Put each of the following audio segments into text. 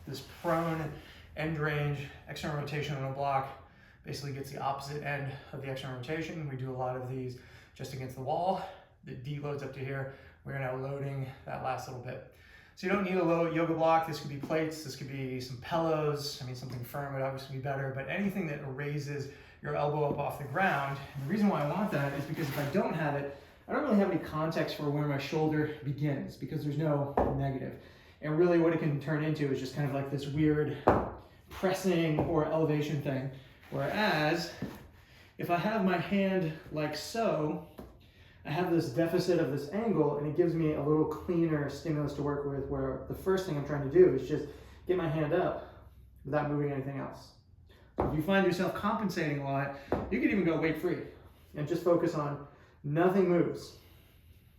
This prone end range external rotation on a block basically gets the opposite end of the external rotation. We do a lot of these just against the wall. The deloads up to here. We're now loading that last little bit. So you don't need a low yoga block. This could be plates, this could be some pillows. I mean, something firm would obviously be better, but anything that raises your elbow up off the ground. And the reason why I want that is because if I don't have it, I don't really have any context for where my shoulder begins because there's no negative. And really what it can turn into is just kind of like this weird pressing or elevation thing. Whereas if I have my hand like so, I have this deficit of this angle and it gives me a little cleaner stimulus to work with, where the first thing I'm trying to do is just get my hand up without moving anything else. So if you find yourself compensating a lot, you can even go weight free and just focus on nothing moves.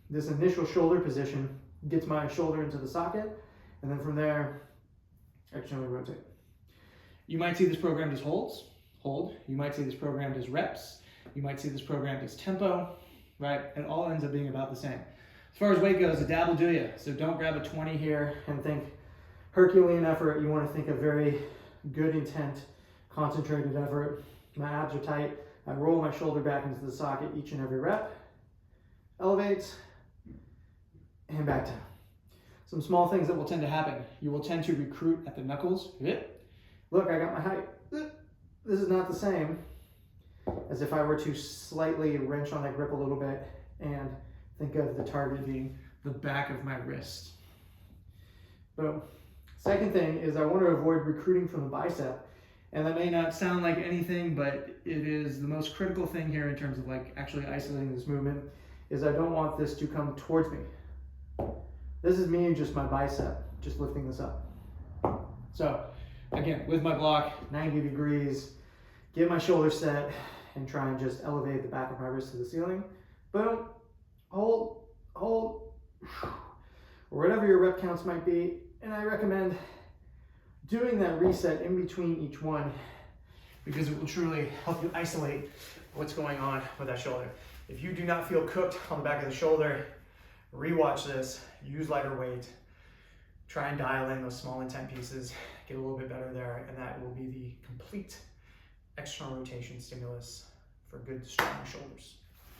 This initial shoulder position gets my shoulder into the socket, and then from there, externally rotate. You might see this programmed as holds, hold. You might see this programmed as reps. You might see this programmed as tempo, right? It all ends up being about the same. As far as weight goes, a dab will do you. So don't grab a 20 here and think Herculean effort. You want to think a very good intent, concentrated effort. My abs are tight. I roll my shoulder back into the socket each and every rep. Elevate and back down. Some small things that will tend to happen. You will tend to recruit at the knuckles. Look, I got my height. This is not the same as if I were to slightly wrench on that grip a little bit and think of the target being the back of my wrist. Boom. Second thing is I want to avoid recruiting from the bicep. And that may not sound like anything, but it is the most critical thing here in terms of like actually isolating this movement, is I don't want this to come towards me. This is me and just my bicep, just lifting this up. So again, with my block, 90 degrees, get my shoulder set and try and just elevate the back of my wrist to the ceiling. Boom, hold, hold, or whatever your rep counts might be. And I recommend doing that reset in between each one because it will truly help you isolate what's going on with that shoulder. If you do not feel cooked on the back of the shoulder, rewatch this, use lighter weight, try and dial in those small intent pieces, get a little bit better there, and that will be the complete external rotation stimulus for good, strong shoulders.